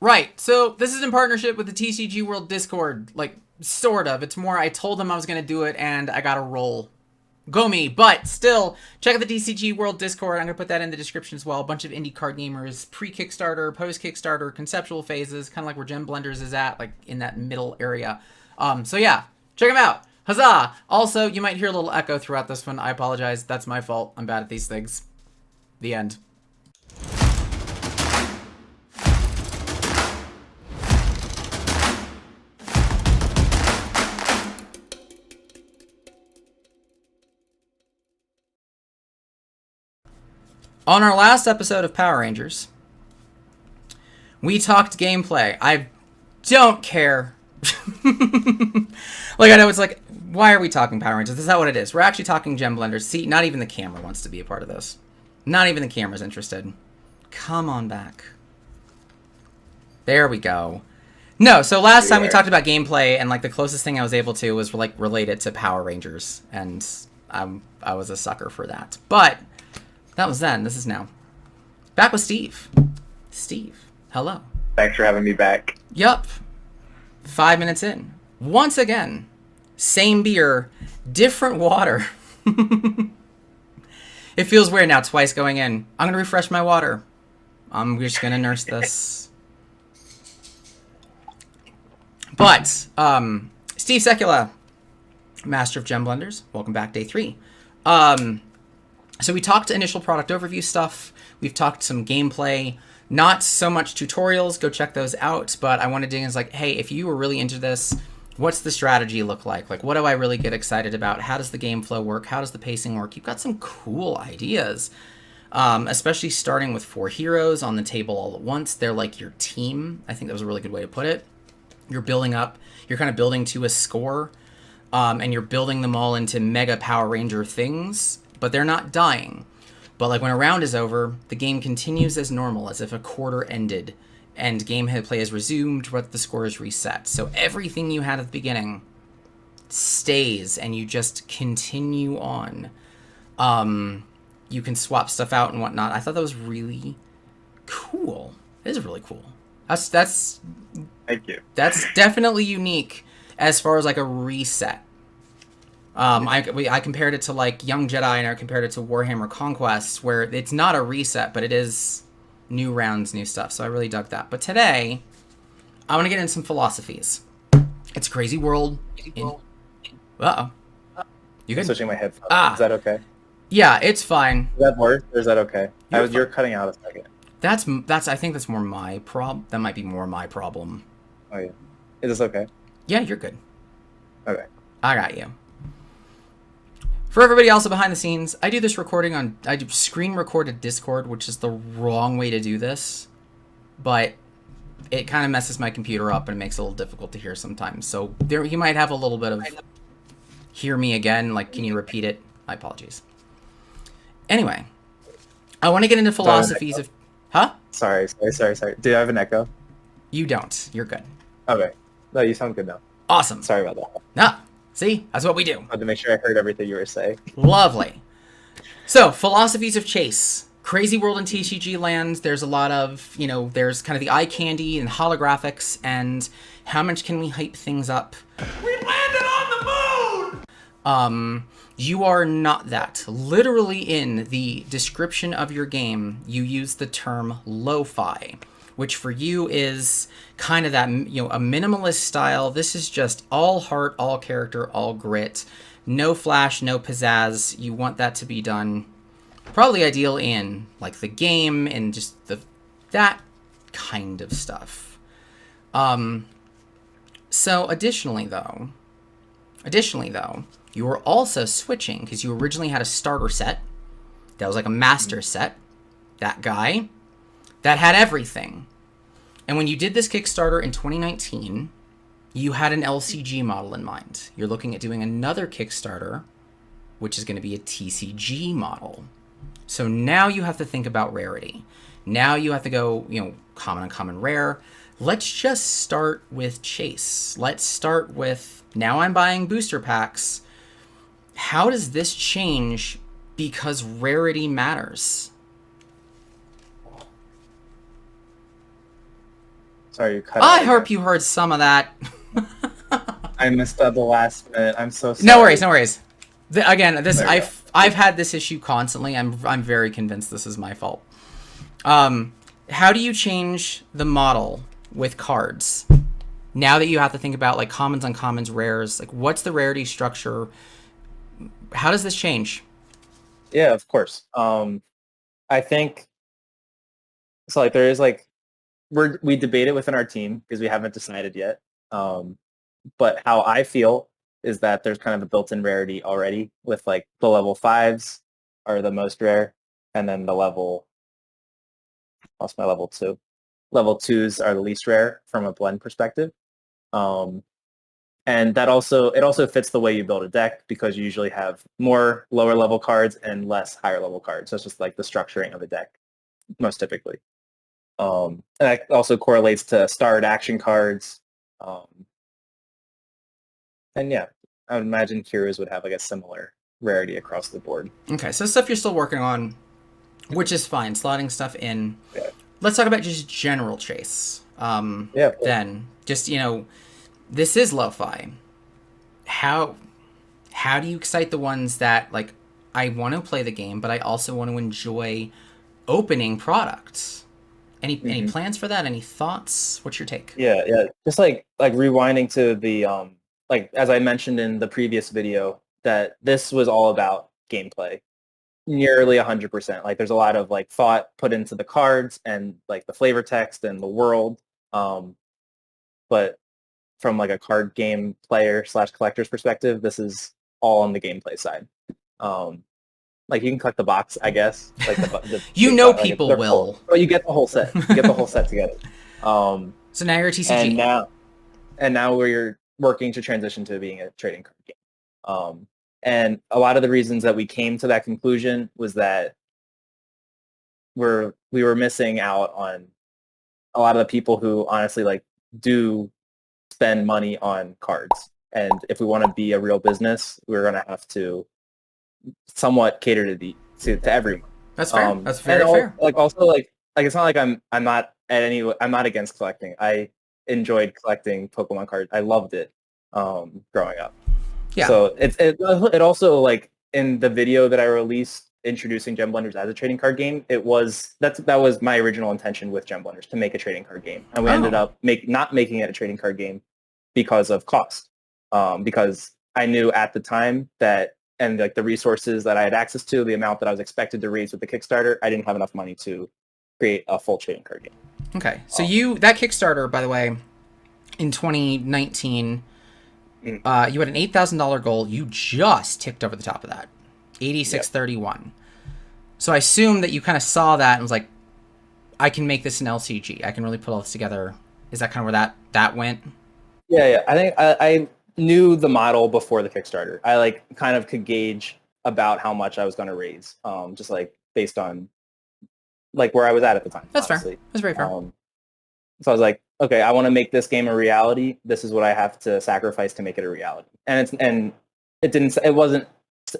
Right. So this is in partnership with the TCG World Discord. Like, sort of. It's more I told them I was going to do it, and I got a roll. Go me. But still, check out the TCG World Discord. I'm going to put that in the description as well. A bunch of indie card gamers, pre-Kickstarter, post-Kickstarter, conceptual phases, kind of like where Gem Blenders is at, like in that middle area. So yeah, check them out. Huzzah! Also, you might hear a little echo throughout this one. I apologize. That's my fault. I'm bad at these things. The end. On our last episode of Power Rangers, we talked gameplay. I don't care. Like, I know it's like, why are we talking Power Rangers? This is not what it is. We're actually talking Gem Blenders. See, not even the camera wants to be a part of this. Not even the camera's interested. Come on back. There we go. No, so last time we talked about gameplay, and like the closest thing I was able to was like related to Power Rangers, and I was a sucker for that. But that was then. This is now. Back with Steve. Steve, hello. Thanks for having me back. Yup. 5 minutes in. Once again, same beer, different water. It feels weird now, twice going in. I'm going to refresh my water. I'm just going to nurse this. But, Steve Sekula, Master of Gem Blenders. Welcome back, day 3. So we talked initial product overview stuff. We've talked some gameplay. Not so much tutorials. Go check those out. But I want to dig in. It's like, hey, if you were really into this, what's the strategy look like? Like, what do I really get excited about? How does the game flow work? How does the pacing work? You've got some cool ideas. Especially starting with 4 heroes on the table all at once. They're like your team. I think that was a really good way to put it. You're building up. You're kind of building to a score. And you're building them all into mega Power Ranger things. But they're not dying. But like when a round is over, the game continues as normal, as if a quarter ended, and gameplay is resumed, but the score is reset. So everything you had at the beginning stays, and you just continue on. You can swap stuff out and whatnot. I thought that was really cool. It is really cool. That's Thank you. That's definitely unique as far as like a reset. I compared it to like Young Jedi, and I compared it to Warhammer Conquest, where it's not a reset, but it is new rounds, new stuff. So I really dug that. But today, I want to get into some philosophies. It's a crazy world. Uh-oh. You good? Switching my headphones. Is that okay? Yeah, it's fine. Is that worse, or is that okay? You're cutting out a second. That's. I think that's more my problem. That might be more my problem. Oh yeah. Is this okay? Yeah, you're good. Okay. I got you. For everybody else behind the scenes, I do this recording on... I do screen recorded Discord, which is the wrong way to do this. But it kind of messes my computer up and it makes it a little difficult to hear sometimes. So there, you might have a little bit of... Hear me again, like, can you repeat it? My apologies. Anyway, I want to get into philosophies of... Huh? Sorry. Do I have an echo? You don't. You're good. Okay. No, you sound good now. Awesome. Sorry about that. Ah, see? That's what we do. I had to make sure I heard everything you were saying. Lovely. So, philosophies of chase. Crazy world in TCG land. There's a lot of, there's kind of the eye candy and holographics, and how much can we hype things up? We landed on the moon! You are not that. Literally in the description of your game, you use the term lo-fi, which for you is kind of that, a minimalist style. This is just all heart, all character, all grit. No flash, no pizzazz. You want that to be done probably ideal in like the game and just that kind of stuff. So additionally though, you were also switching because you originally had a starter set that was like a master set, that guy that had everything. And when you did this Kickstarter in 2019, you had an LCG model in mind. You're looking at doing another Kickstarter, which is going to be a TCG model. So now you have to think about rarity. Now you have to go, common, uncommon, rare. Let's just start with chase. Let's start with, now I'm buying booster packs. How does this change because rarity matters? Sorry, you cut I out hope again. you heard some of that. I missed out the last minute. I'm so sorry. No worries, no worries. Again, this There we go. I've had this issue constantly. I'm very convinced this is my fault. How do you change the model with cards? Now that you have to think about like commons, uncommons, rares, like what's the rarity structure? How does this change? Yeah, of course. I think so. Like, there is like we debate it within our team because we haven't decided yet. But how I feel is that there's kind of a built-in rarity already with like the level 5s are the most rare, and then the lost my level 2. Level 2s are the least rare from a blend perspective. Um, and that also fits the way you build a deck because you usually have more lower level cards and less higher level cards. So it's just like the structuring of a deck most typically. And that also correlates to starred action cards. Um, and yeah, I would imagine heroes would have like a similar rarity across the board. Okay, so stuff you're still working on, which is fine. Slotting stuff in. Yeah. Let's talk about just general chase. Yeah. Then just this is lo-fi. How do you excite the ones that like I want to play the game, but I also want to enjoy opening products? Any plans for that? Any thoughts? What's your take? Yeah. Just like rewinding to the like as I mentioned in the previous video that this was all about gameplay. Nearly 100%. Like there's a lot of like thought put into the cards and like the flavor text and the world. But from like a card game player / collector's perspective, this is all on the gameplay side. Like you can collect the box, I guess. Like the You big know box, like people they're will. cool. But you get the whole set. You get the whole set together. So now you're a TCG. And now we're working to transition to being a trading card game. And a lot of the reasons that we came to that conclusion was that we were missing out on a lot of the people who honestly like do spend money on cards. And if we want to be a real business, we're going to have to somewhat cater to everyone. That's fair. That's very fair. Like also like it's not like I'm not against collecting. I enjoyed collecting Pokemon cards. I loved it growing up. Yeah. So it also like in the video that I released introducing Gem Blenders as a trading card game, that was my original intention with Gem Blenders to make a trading card game, and we ended up not making it a trading card game because of cost. Because I knew at the time that and like the resources that I had access to, the amount that I was expected to raise with the Kickstarter, I didn't have enough money to create a full trading card game. Okay, so that Kickstarter, by the way, in 2019. You had an $8,000 goal. You just ticked over the top of that, 8631. Yep. So I assume that you kind of saw that and was like, I can make this an LCG. I can really put all this together. Is that kind of where that went? Yeah. I think I knew the model before the Kickstarter. I like kind of could gauge about how much I was going to raise, just like based on like where I was at the time. That's honestly. fair. That's very fair. So I was like, okay, I want to make this game a reality. This is what I have to sacrifice to make it a reality. And it wasn't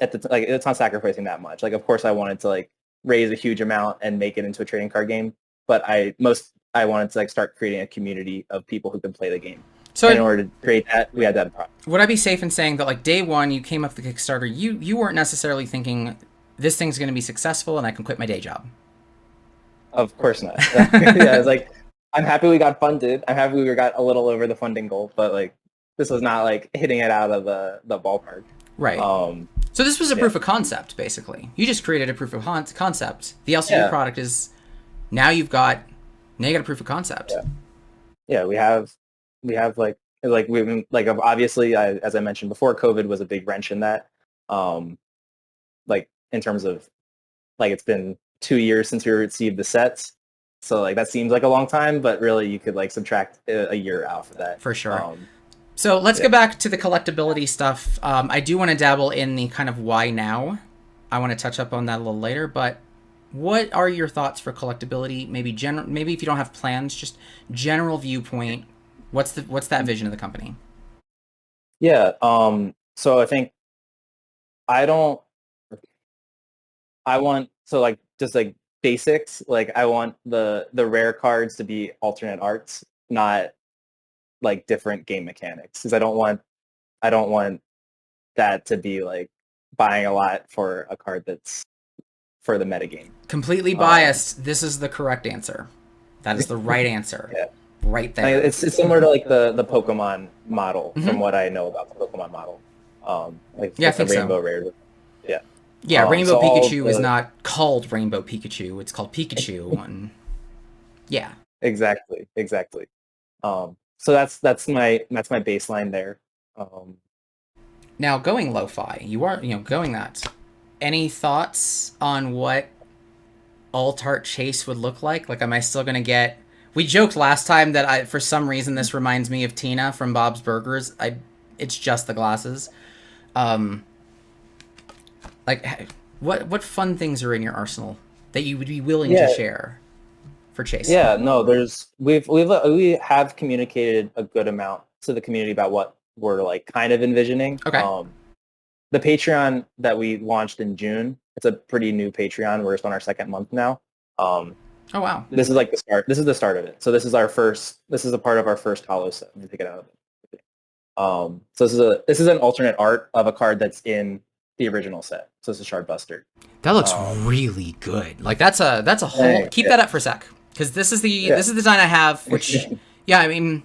at the like it's not sacrificing that much. Like of course I wanted to like raise a huge amount and make it into a trading card game, but I wanted to like start creating a community of people who can play the game. So in order to create that, we had to have a product. Would I be safe in saying that like day one you came up with the Kickstarter, you weren't necessarily thinking this thing's going to be successful and I can quit my day job? Of course not. Yeah, it's like I'm happy we got funded. I'm happy we got a little over the funding goal, but like this was not like hitting it out of the ballpark. Right. So this was a proof of concept, basically. You just created a proof of concept. The LCD product is now you got a proof of concept. Yeah, we have like obviously as I mentioned before, COVID was a big wrench in that. Like in terms of like it's been 2 years since we received the sets. So like that seems like a long time, but really you could like subtract a year out for that. For sure. So let's go back to the collectability stuff. I do want to dabble in the kind of why now. I want to touch up on that a little later, but what are your thoughts for collectability? Maybe if you don't have plans, just general viewpoint. What's that vision of the company? Yeah. So I think I want just like basics. Like I want the rare cards to be alternate arts. not like different game mechanics, because I don't want that to be like buying a lot for a card that's for the metagame. Completely biased. This is the correct answer. That is the right answer. Yeah. Right there. I mean, it's similar to like the Pokemon model, from what I know about the Pokemon model. Like Yeah, I the think so. Rainbow Rare. Yeah. Yeah, Rainbow so all Pikachu is the- not called Rainbow Pikachu. It's called Pikachu. And yeah. Exactly. So that's my baseline there. Now, going lo-fi, you are, going that. Any thoughts on what alt-art chase would look like? Like, am I still going to get... We joked last time that for some reason this reminds me of Tina from Bob's Burgers. It's just the glasses. Like, what fun things are in your arsenal that you would be willing to share for chase? Yeah, no, we have communicated a good amount to the community about what we're like kind of envisioning. Okay. The Patreon that we launched in June, it's a pretty new Patreon. We're just on our second month now. Oh wow. This is like the start. This is the start of it. So this is a part of our first hollow set. Let me take it out of it. So this is an alternate art of a card that's in the original set. So it's a Shard Buster. That looks really good. Like that's a whole. Keep that up for a sec, because this is the design I have. Which I mean,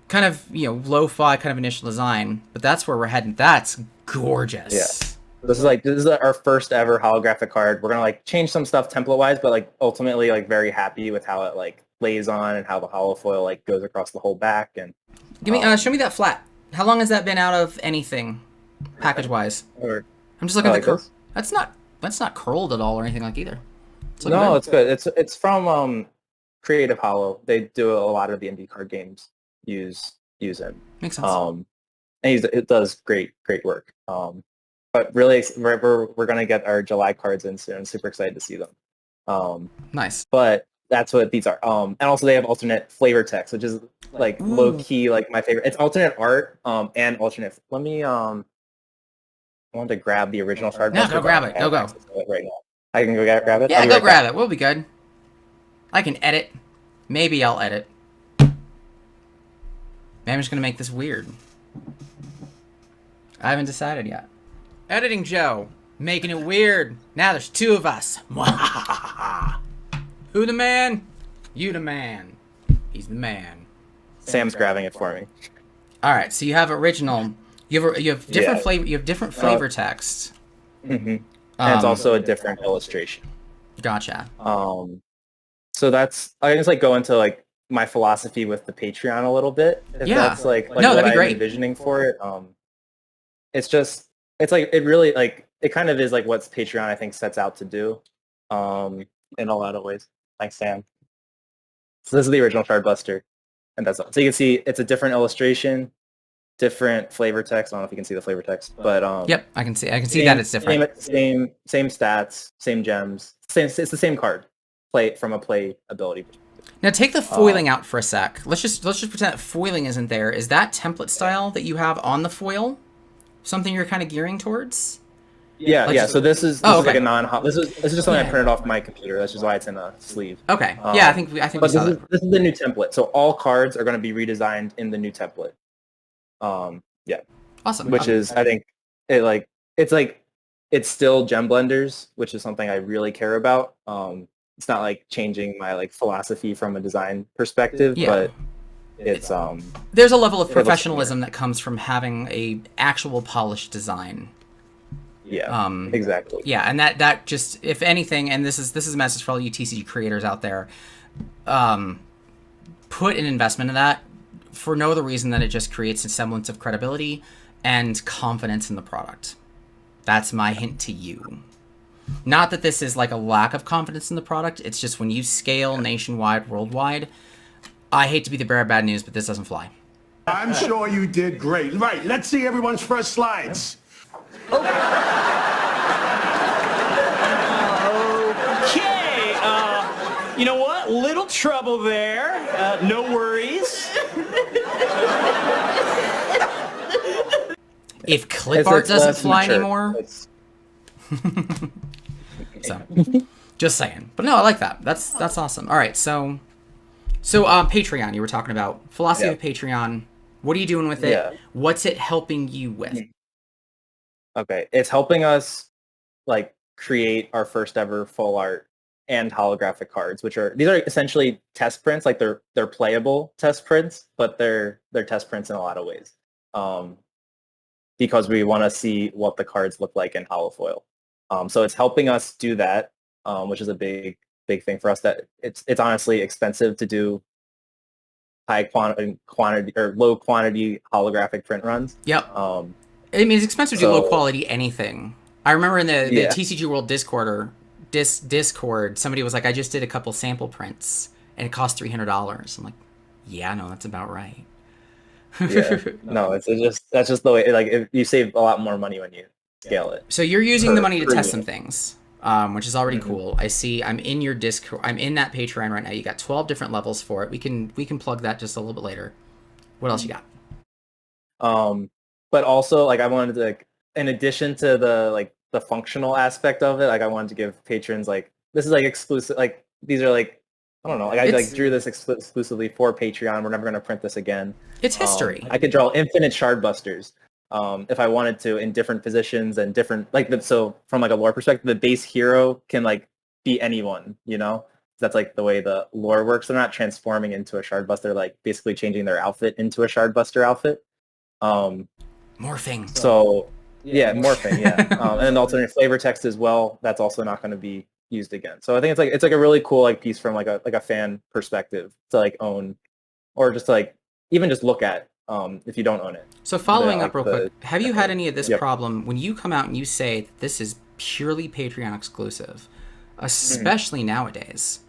kind of lo-fi kind of initial design, but that's where we're heading. That's gorgeous. Yeah. This is our first ever holographic card. We're gonna like change some stuff template wise, but like ultimately like very happy with how it like lays on and how the hollow foil like goes across the whole back. And show me that flat. How long has that been out of anything, package wise? I'm just looking at the curve. That's not curled at all or anything like either. No, it's good. It's from Creative Hollow. They do a lot of the indie card games use it. Makes sense. And it does great work. But really, we're gonna get our July cards in soon. I'm super excited to see them. Nice. But that's what these are. And also they have alternate flavor text, which is like low key like my favorite. It's alternate art and alternate. Let me I want to grab the original Shard Buster. Go grab it. Go. Right now. I can go grab it. Yeah, go grab it. We'll be good. I can edit. Maybe I'll edit. Maybe I'm just gonna make this weird. I haven't decided yet. Editing Joe, making it weird. Now there's two of us. Who the man? You the man. He's the man. Sam's grabbing it for me. All right, so you have original. You have different flavor. You have different flavor text. And it's also a different illustration. Gotcha. So that's I can just like go into like my philosophy with the Patreon a little bit. If that's like no, what that'd be I'm great. envisioning for it. It's like it really like it kind of is like what Patreon I think sets out to do, in a lot of ways. Thanks, Sam. So this is the original Shard Buster, and that's all. So you can see it's a different illustration, different flavor text. I don't know if you can see the flavor text, but yep, I can see that it's different. Same stats, same gems. It's the same card. Play from a play ability. Now take the foiling out for a sec. Let's just pretend that foiling isn't there. Is that template style that you have on the foil something you're kind of gearing towards? Yeah. So this is okay. like a non-hot. This is just something I printed off my computer. That's just why it's in a sleeve. Okay. Yeah, I think we saw that. This is the new template. So all cards are going to be redesigned in the new template. Yeah. Awesome. Which is, I think, it's still gem blenders, which is something I really care about. It's not like changing my like philosophy from a design perspective, but it's there's a level of professionalism that comes from having a actual polished design. Yeah. Exactly. Yeah, and that just, if anything, and this is a message for all you TCG creators out there, put an investment in that for no other reason than it just creates a semblance of credibility and confidence in the product. That's my hint to you. Not that this is like a lack of confidence in the product. It's just when you scale nationwide, worldwide, I hate to be the bearer of bad news, but this doesn't fly. I'm sure you did great. Right, let's see everyone's first slides. Okay, you know what? Little trouble there. No worries. If clip art doesn't fly anymore... So, just saying. But no, I like that. That's awesome. All right, so So Patreon, you were talking about philosophy of Patreon. What are you doing with it? Yeah. What's it helping you with? Okay, it's helping us like create our first ever full art and holographic cards, which are these are essentially test prints. Like they're playable test prints, but they're test prints in a lot of ways. Because we want to see what the cards look like in holofoil. So it's helping us do that, which is a big thing for us. That it's honestly expensive to do high quantity or low quantity holographic print runs. Yep. I mean, it's expensive to do low quality anything. I remember in the TCG World Discord, somebody was like, I just did a couple sample prints and it cost $300. I'm like, yeah, no, that's about right. No, that's just the way. Like, you save a lot more money when you scale it. So you're using the money to test some things, which is already cool. I see. I'm in your Discord. I'm in that Patreon right now. You got 12 different levels for it. We can plug that just a little bit later. What else you got? But also, like, I wanted to, like, in addition to the functional aspect of it, like, I wanted to give patrons, like, this is like exclusive. Like, these are like, I don't know. Like, I drew this exclusively for Patreon. We're never going to print this again. It's history. I could draw infinite shard busters if I wanted to in different positions and different so from like a lore perspective, the base hero can like be anyone, you know? That's like the way the lore works. They're not transforming into a shard buster, like basically changing their outfit into a shard buster outfit. Morphing. So yeah, morphing, yeah. And then alternate flavor text as well. That's also not going to be used again. So I think it's like a really cool like piece from like a fan perspective to like own, or just to, like, even just look at if you don't own it. So following up real quick, have you had any of this problem when you come out and you say that this is purely Patreon exclusive, especially nowadays?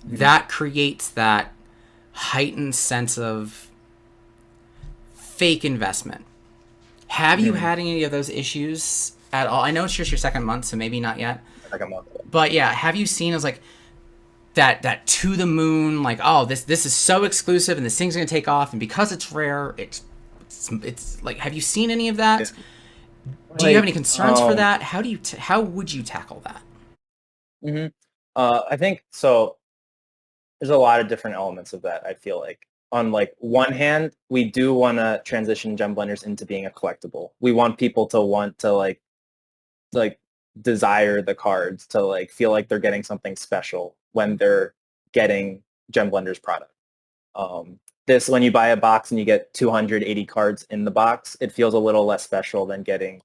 That creates that heightened sense of fake investment. Have you had any of those issues at all? I know it's just your second month, so maybe not yet. Second month. But yeah, have you seen as like that to the moon, like, oh, this is so exclusive and this thing's gonna take off, and because it's rare, it's like, have you seen any of that? Do you have any concerns for that? How would you tackle that? I think so. There's a lot of different elements of that. I feel like on like one hand, we do want to transition Gem Blenders into being a collectible. We want people to want to like desire the cards, to like feel like they're getting something special when they're getting Gem Blenders product. This, when you buy a box and you get 280 cards in the box, it feels a little less special than getting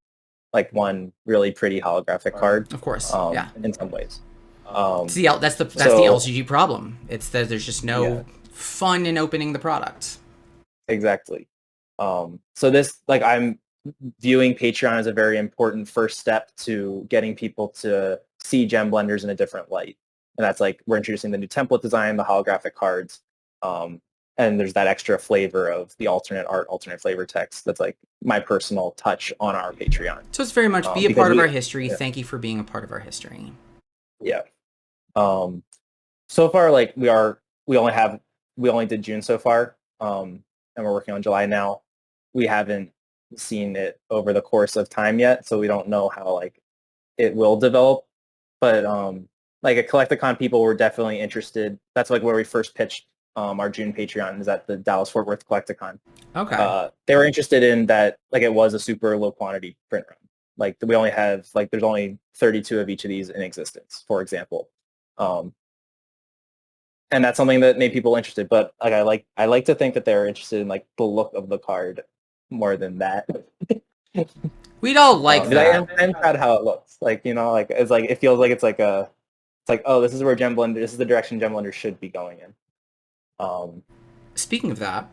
like one really pretty holographic card. Of course, in some ways. That's the LGG problem. It's that there's just no fun in opening the product. Exactly. So this, like, I'm viewing Patreon as a very important first step to getting people to see Gem Blenders in a different light. And that's like, we're introducing the new template design, the holographic cards, and there's that extra flavor of the alternate art, alternate flavor text. That's like my personal touch on our Patreon. So it's very much be a part of our history. Thank you for being a part of our history. Yeah. So far, like, we only did June so far, and we're working on July now. We haven't seen it over the course of time yet, so we don't know how like it will develop. But like at Collecticon, people were definitely interested. That's like where we first pitched our June Patreon, is at the Dallas Fort Worth Collecticon. Okay. They were interested in that, like, it was a super low quantity print run. Like, we only have, like, there's only 32 of each of these in existence, for example. And that's something that made people interested. But like, I like to think that they're interested in like the look of the card more than that. We'd all like that. I'm proud how it looks. Like, you know, like, it's like, it feels like it's like oh, this is where Gem Blender, this is the direction Gem Blender should be going in. Speaking of that,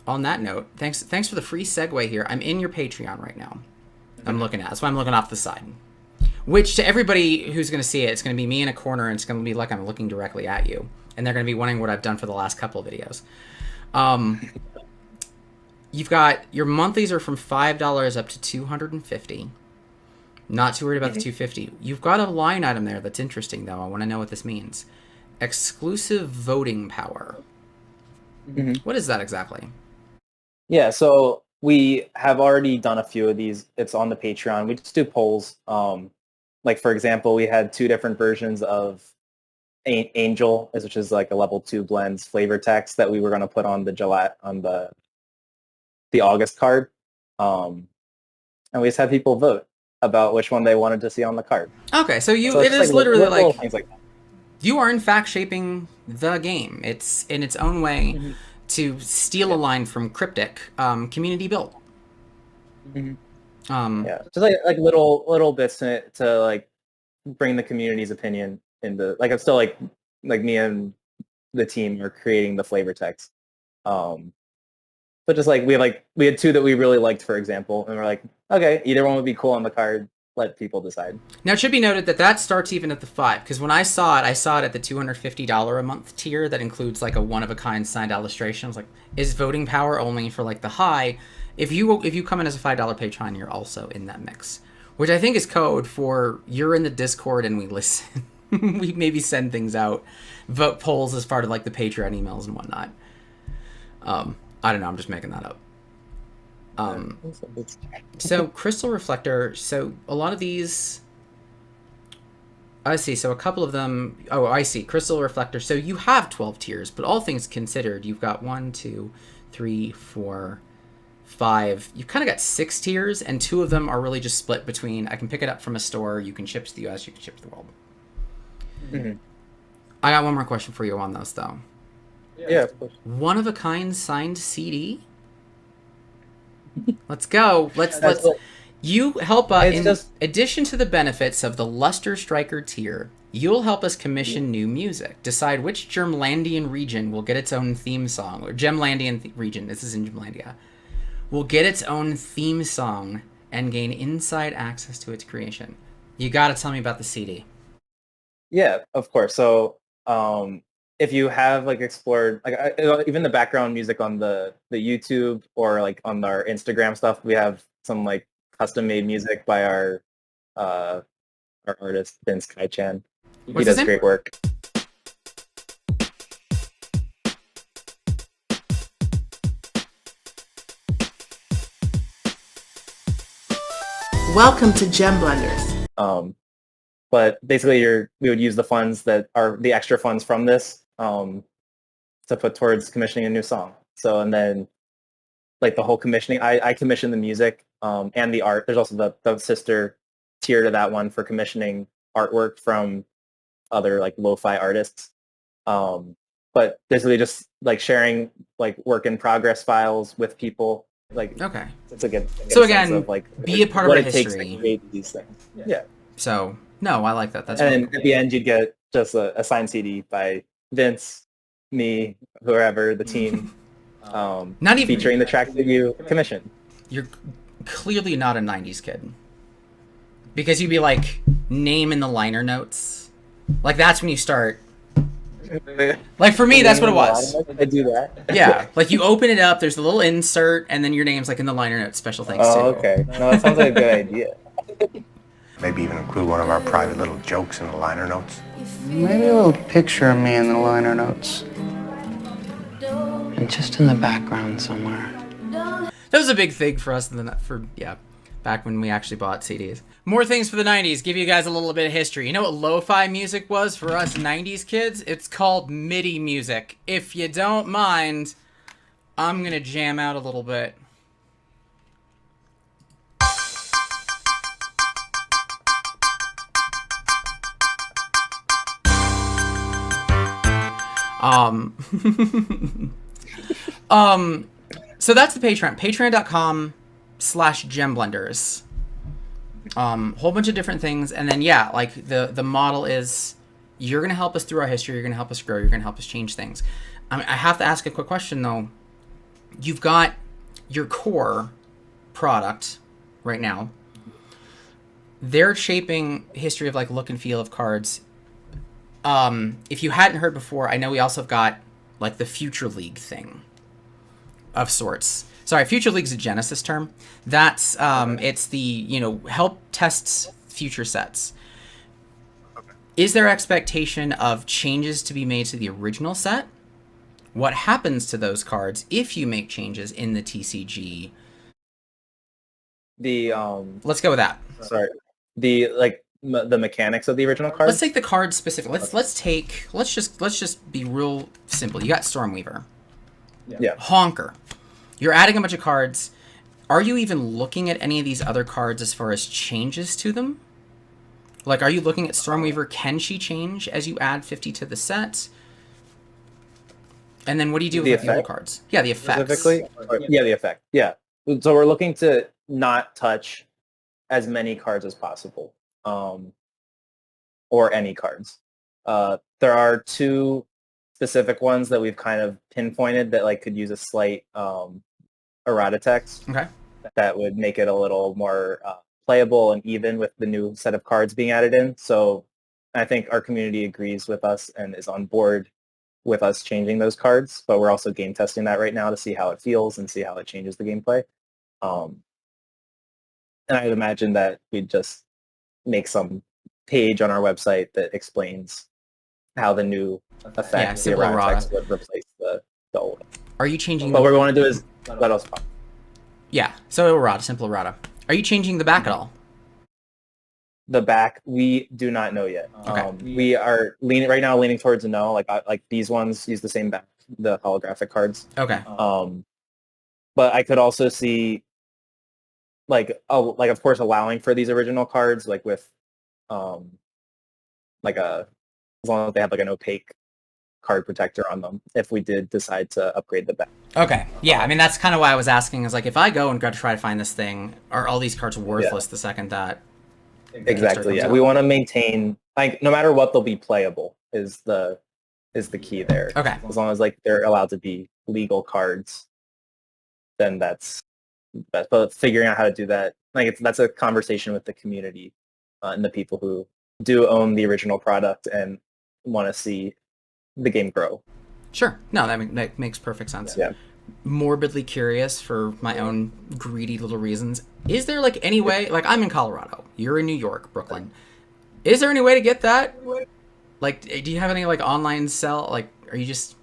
on that note, thanks for the free segue here. I'm in your Patreon right now. I'm looking at it. That's why I'm looking off the side. Which, to everybody who's going to see it, it's going to be me in a corner, and it's going to be like I'm looking directly at you. And they're going to be wondering what I've done for the last couple of videos. You've got, your monthlies are from $5 up to $250. Not too worried about the $250. You've got a line item there that's interesting, though. I want to know what this means. Exclusive voting power. What is that exactly? Yeah, so we have already done a few of these. It's on the Patreon. We just do polls. Like, for example, we had 2 different versions of Angel, which is like a level 2 blends flavor text that we were going to put on the August card. And we just had people vote about which one they wanted to see on the card. Okay, so So it it's is like literally little like things like that. you are in fact shaping the game. It's in its own way to steal a line from Cryptic, community built. Yeah, just like little bits to like bring the community's opinion into, like, I'm still like me and the team are creating the flavor text. But just like we had two that we really liked, for example, and we're like, okay, either one would be cool on the card. Let people decide. Now, it should be noted that starts even at the 5, because when I saw it at the $250 a month tier that includes like a one-of-a-kind signed illustration. I was like, is voting power only for like the high? If you come in as a $5 patron, you're also in that mix, which I think is code for you're in the Discord and we listen. We maybe send things out, vote polls as part of like the Patreon emails and whatnot. I don't know. I'm just making that up. So Crystal Reflector, so a lot of these, I see, so a couple of them, oh, I see, Crystal Reflector, so you have 12 tiers, but all things considered, you've got 1, 2, 3, 4, 5, you've kind of got 6 tiers, and 2 of them are really just split between, I can pick it up from a store, you can ship to the US, you can ship to the world. Mm-hmm. I got one more question for you on those, though. Yeah, of course. One-of-a-kind signed CD? Let's go. Let's you help us addition to the benefits of the Luster Striker tier. You'll help us commission new music. Decide which Gemlandian region will get its own theme song, or Gemlandian region. This is in Gemlandia. Will get its own theme song and gain inside access to its creation. You got to tell me about the CD. Yeah, of course. So, if you have like explored like even the background music on the YouTube or like on our Instagram stuff, we have some like custom made music by our artist Vince Kai-chan. He does great work. Welcome to Gem Blenders. But basically, we would use the funds that are the extra funds from this to put towards commissioning a new song. So, and then like the whole commissioning, I commission the music and the art. There's also the sister tier to that one for commissioning artwork from other like lo-fi artists. But basically just like sharing like work in progress files with people. Like, okay. It's a so again, of, like, be a part of what our it history. takes to create these things. Yeah. So no, I like that. That's and really then cool. at the end, you'd get just a signed CD by Vince, me, whoever, the team, not even featuring the track that you commissioned. You're clearly not a 90s kid. Because you'd be like, name in the liner notes. Like, that's when you start. Like, for me, that's what it was. I do that. Yeah. Like, you open it up, there's a little insert, and then your name's like in the liner notes. Special thanks to. Oh, okay. No, that sounds like a good idea. Maybe even include one of our private little jokes in the liner notes. Maybe a little picture of me in the liner notes. And just in the background somewhere. That was a big thing for us back when we actually bought CDs. More things for the 90s. Give you guys a little bit of history. You know what lo-fi music was for us 90s kids? It's called MIDI music. If you don't mind, I'm gonna jam out a little bit. So that's the Patreon. Patreon.com/gemblenders. Whole bunch of different things, and then yeah, like the model is you're gonna help us through our history. You're gonna help us grow. You're gonna help us change things. I have to ask a quick question though. You've got your core product right now. They're shaping history of like look and feel of cards. If you hadn't heard before, I know we also have got like the Future League thing of sorts. Sorry, Future League's a Genesis term. That's it's the help tests future sets. Okay. Is there expectation of changes to be made to the original set? What happens to those cards if you make changes in the TCG? The Let's go with that. sorry. The like the mechanics of the original cards. Let's take the cards specific. Let's just be real simple. You got Stormweaver. Yeah. Honker. You're adding a bunch of cards. Are you even looking at any of these other cards as far as changes to them? Like, are you looking at Stormweaver? Can she change as you add 50 to the set? And then what do you do with the old cards? Yeah, the effects. Specifically? Yeah, the effect. Yeah. So we're looking to not touch as many cards as possible, or any cards. There are two specific ones that we've kind of pinpointed that like could use a slight errata text. Okay. That would make it a little more playable and even with the new set of cards being added in. So I think our community agrees with us and is on board with us changing those cards, but we're also game testing that right now to see how it feels and see how it changes the gameplay. And I'd imagine that we'd just make some page on our website that explains how the new effect, the errata text, would replace the old. Are you changing? But what we want to do is let us pop. Yeah, so errata, simple errata. Are you changing the back at all? The back, we do not know yet. Okay. We are leaning towards a no. Like these ones use the same back, the holographic cards. Okay. But I could also see, of course, allowing for these original cards, like with, as long as they have like an opaque card protector on them, if we did decide to upgrade the back. Okay. Yeah, I mean that's kind of why I was asking. Is like if I go and try to find this thing, are all these cards worthless the second that? Exactly. Yeah, we want to maintain no matter what, they'll be playable. Is the key there? Okay. As long as they're allowed to be legal cards, then that's best. But figuring out how to do that, that's a conversation with the community and the people who do own the original product and want to see the game grow. Sure. No, that makes perfect sense. Yeah. Morbidly curious for my own greedy little reasons. Is there any way, I'm in Colorado, you're in New York, Brooklyn. Is there any way to get that? Do you have any online sell? Are you just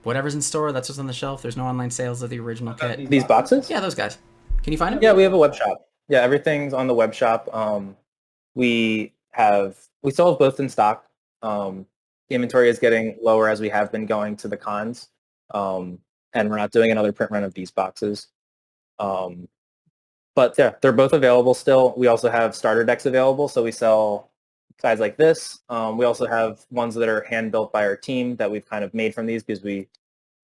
whatever's in store, that's what's on the shelf? There's no online sales of the original kit. These boxes? Yeah, those guys. Can you find them? Yeah, we have a web shop. Yeah, everything's on the web shop. We still have both in stock. The inventory is getting lower as we have been going to the cons. And we're not doing another print run of these boxes. But yeah, they're both available still. We also have starter decks available, so we sell size like this. We also have ones that are hand-built by our team that we've kind of made from these because we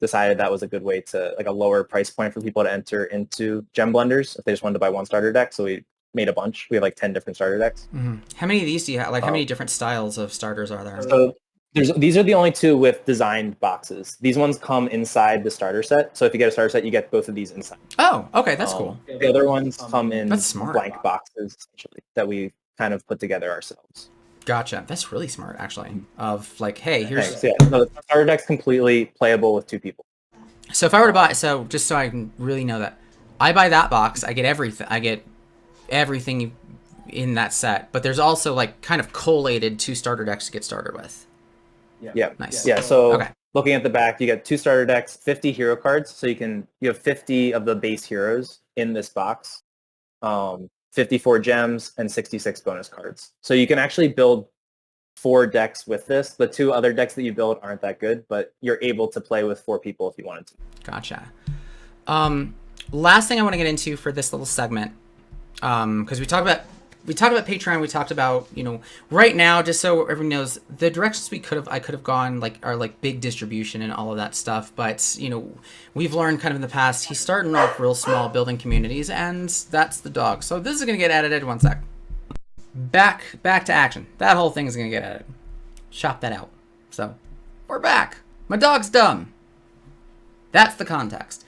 decided that was a good way to, a lower price point for people to enter into Gem Blenders if they just wanted to buy one starter deck. So we made a bunch. We have 10 different starter decks. Mm-hmm. How many of these do you have? How many different styles of starters are there? So these are the only two with designed boxes. These ones come inside the starter set. So if you get a starter set, you get both of these inside. Oh, okay, that's cool. The other ones come in That's smart. blank boxes, essentially, that we kind of put together ourselves. Gotcha. That's really smart, actually. Of hey, here's. Thanks. Yeah. No, the starter deck's completely playable with two people. So if I were to buy, just so I can really know that, I buy that box, I get everything. I get everything in that set, but there's also kind of collated 2 starter decks to get started with. Yeah. Nice. Yeah. So Okay. looking at the back, you get 2 starter decks, 50 hero cards. So you have 50 of the base heroes in this box, 54 gems, and 66 bonus cards. So you can actually build 4 decks with this. The 2 other decks that you build aren't that good, but you're able to play with 4 people if you wanted to. Gotcha. Last thing I want to get into for this little segment, because we talked about Patreon. We talked about, right now, just so everyone knows, the directions I could have gone are big distribution and all of that stuff. But we've learned kind of in the past, he's starting off real small, building communities, and that's the dog. So this is gonna get edited. One sec. Back to action. That whole thing is gonna get edited. Chop that out. So we're back. My dog's dumb. That's the context.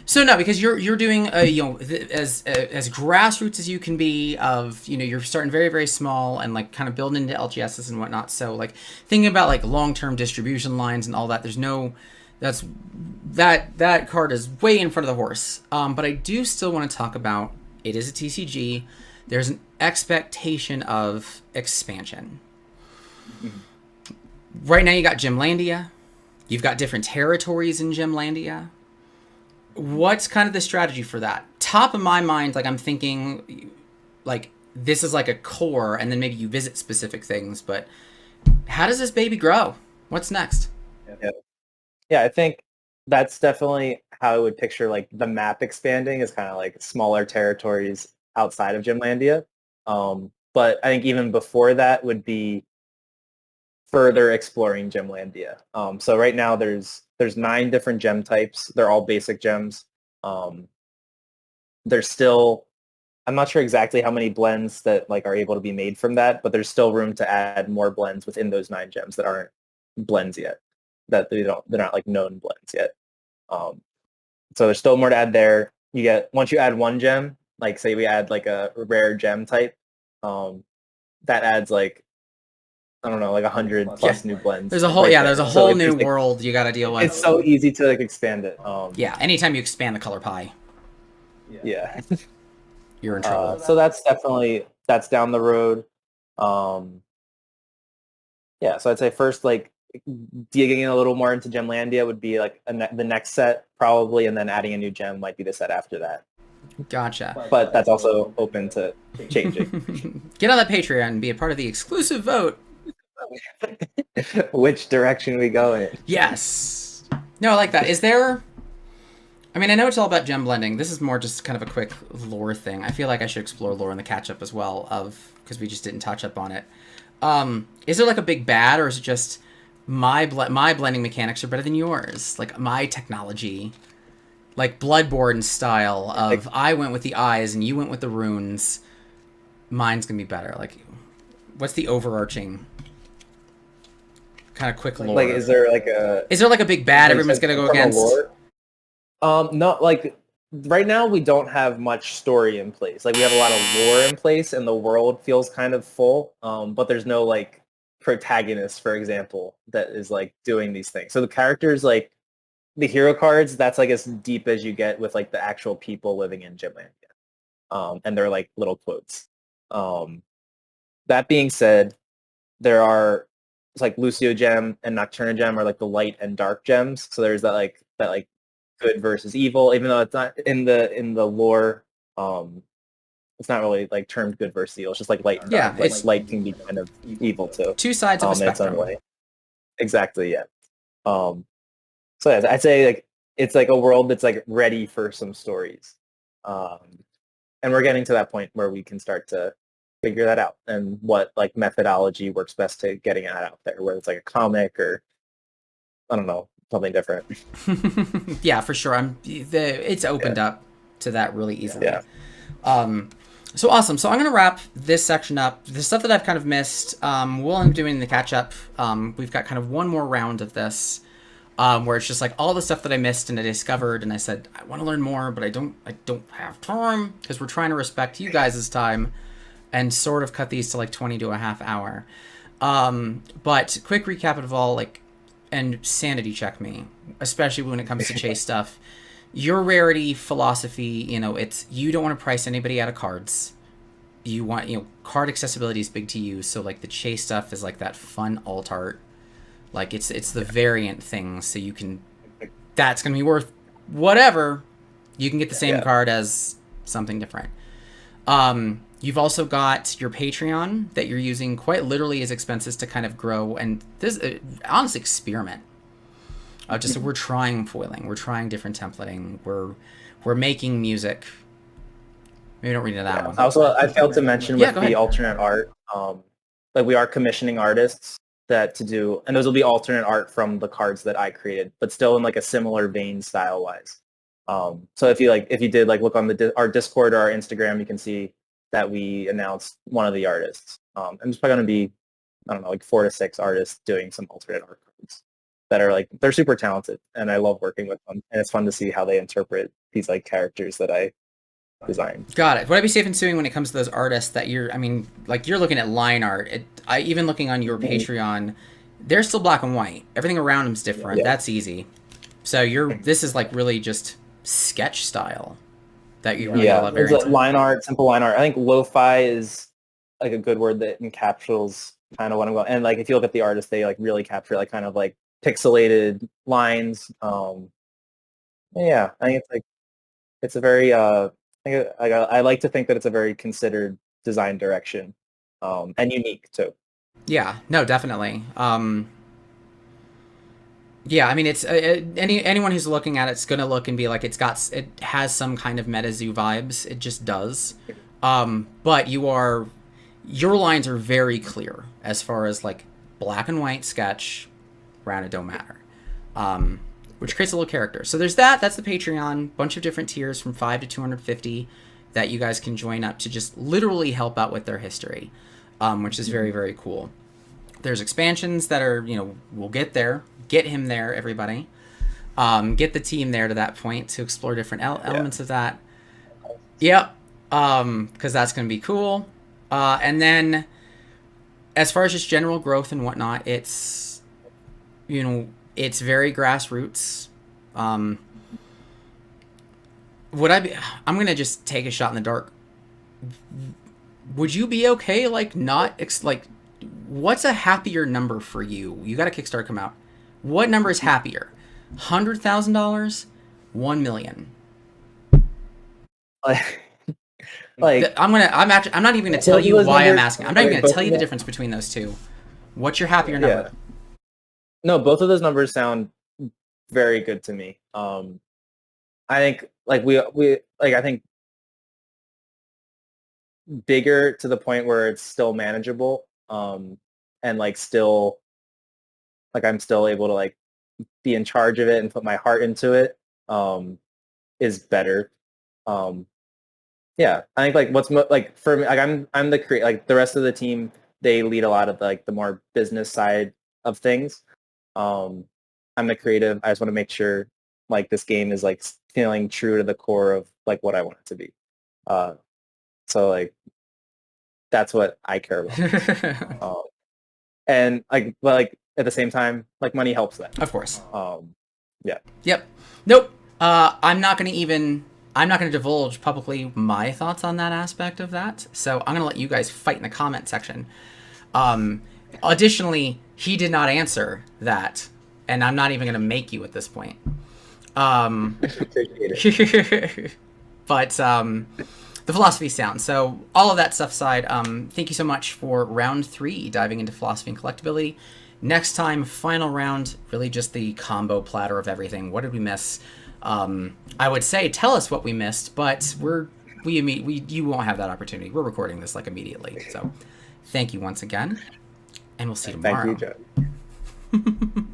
So no, because you're doing as grassroots as you can be. Of you're starting very, very small and kind of building into LGSs and whatnot. So thinking about long-term distribution lines and all that. There's no, that card is way in front of the horse. But I do still want to talk about it is a TCG. There's an expectation of expansion. Right now you got Gemlandia. You've got different territories in Gemlandia. What's kind of the strategy for that? Top of my mind, I'm thinking, this is like a core, and then maybe you visit specific things. But how does this baby grow? What's next? Yeah, I think that's definitely how I would picture like the map expanding is kind of like smaller territories outside of Gymlandia. But I think even before that would be further exploring Gymlandia. So right now there's 9 different gem types. They're all basic gems. There's still, I'm not sure exactly how many blends that like are able to be made from that, but there's still room to add more blends within those 9 gems that aren't blends yet. That they're not like known blends yet. So there's still more to add there. You get, once you add 1 gem, like say we add like a rare gem type, that adds like, I don't know, like 100 plus new blends. There's a whole there's a whole new world you got to deal with. It's so easy to like expand it. Yeah, anytime you expand the color pie, yeah, you're in trouble. So that's down the road. Yeah, so I'd say first like digging in a little more into Gemlandia would be like the next set probably, and then adding a new gem might be the set after that. Gotcha. But that's also open to changing. Get on that Patreon and be a part of the exclusive vote. Which direction we go in? Yes. No, I like that. Is there... I mean, I know it's all about gem blending. This is more just kind of a quick lore thing. I feel like I should explore lore in the catch-up as well, because we just didn't touch up on it. Is there like a big bad, or is it just my blending mechanics are better than yours? Like my technology, like Bloodborne style of I went with the eyes and you went with the runes. Mine's gonna be better. Like, what's the overarching kind of quick lore? Like, is there like a big bad everyone's gonna go against? No, like right now we don't have much story in place. Like we have a lot of lore in place, and the world feels kind of full. But there's no like protagonist, for example, that is like doing these things. So the characters, like the hero cards, that's like as deep as you get with like the actual people living in Gymlandia. And they're like little quotes. That being said, there are, it's like Lucio Gem and Nocturna Gem are like the light and dark gems. So there's that good versus evil, even though it's not in the lore. It's not really like termed good versus evil. It's just like light and dark. Like light can be kind of evil too. Two sides of a spectrum. Its own way. Exactly. Yeah. So yeah, I'd say like it's like a world that's like ready for some stories, and we're getting to that point where we can start to figure that out and what like methodology works best to getting it out there, whether it's like a comic or I don't know, something different. Yeah, for sure. It's opened up to that really easily. Yeah. So awesome. So I'm going to wrap this section up. The stuff that I've kind of missed, we'll end up doing the catch up. We've got kind of one more round of this, where it's just like all the stuff that I missed and I discovered, and I said I want to learn more, but I don't have time because we're trying to respect you guys' time and sort of cut these to like 20 to a half hour. But quick recap of all, like, and sanity check me, especially when it comes to chase stuff. Your rarity philosophy, it's you don't want to price anybody out of cards. You want, card accessibility is big to you. So like the chase stuff is like that fun alt art. Like it's the variant thing. So you can, that's going to be worth whatever. You can get the same card as something different. You've also got your Patreon that you're using quite literally as expenses to kind of grow. And this honestly experiment. Just we're trying foiling, we're trying different templating, we're making music. Maybe don't read into that one. Also, I failed to mention with the alternate art, like we are commissioning artists to do, and those will be alternate art from the cards that I created, but still in like a similar vein style wise. So if you did like look on our Discord or our Instagram, you can see that we announced one of the artists. And there's probably going to be, I don't know, like 4 to 6 artists doing some alternate art cards that are like, they're super talented, and I love working with them, and it's fun to see how they interpret these like characters that I designed. Got it. Would I be safe in assuming when it comes to those artists that you're looking at line art, even looking on your Patreon, they're still black and white. Everything around them's different. That's easy. So this is like really just sketch style that you really love. It's like line art, simple line art. I think lo-fi is like a good word that encapsulates kind of what I'm going. And like if you look at the artists, they like really capture like kind of like pixelated lines. I think it's like it's a very I like to think that it's a very considered design direction, and unique too. Yeah, no, definitely. Yeah, I mean, it's anyone who's looking at it's gonna look and be like, it has some kind of MetaZoo vibes. It just does. But your lines are very clear as far as like black and white sketch, rounded don't matter, which creates a little character. So there's that. That's the Patreon. Bunch of different tiers from 5 to 250 that you guys can join up to just literally help out with their history, which is very, very cool. There's expansions that are, we'll get there. Get him there, everybody. Get the team there to that point to explore different elements of that. Yep. Because that's going to be cool. And then as far as just general growth and whatnot, it's, it's very grassroots. I'm going to just take a shot in the dark. Would you be okay, what's a happier number for you? You got a Kickstarter come out. What number is happier? $100,000? 1 million? I'm not even gonna tell you why I'm asking. I'm not even gonna tell you the difference between those two. What's your happier number? No, both of those numbers sound very good to me. I think I think bigger to the point where it's still manageable, and still I'm still able to be in charge of it and put my heart into it, is better. Yeah, I think what's for me, I'm the the rest of the team, they lead a lot of the more business side of things. I'm the creative. I just want to make sure this game is feeling true to the core of what I want it to be. So that's what I care about. And but at the same time, money helps that. Of course. Yeah. Yep. Nope. I'm not going to divulge publicly my thoughts on that aspect of that. So I'm going to let you guys fight in the comment section. Additionally, he did not answer that, and I'm not even going to make you at this point. Appreciate it. But the philosophy sound. So all of that stuff aside, thank you so much for round 3, diving into philosophy and collectability. Next time, final round, really just the combo platter of everything. What did we miss? I would say tell us what we missed, but you won't have that opportunity. We're recording this immediately. So thank you once again, and we'll see you tomorrow. Thank you, Joe.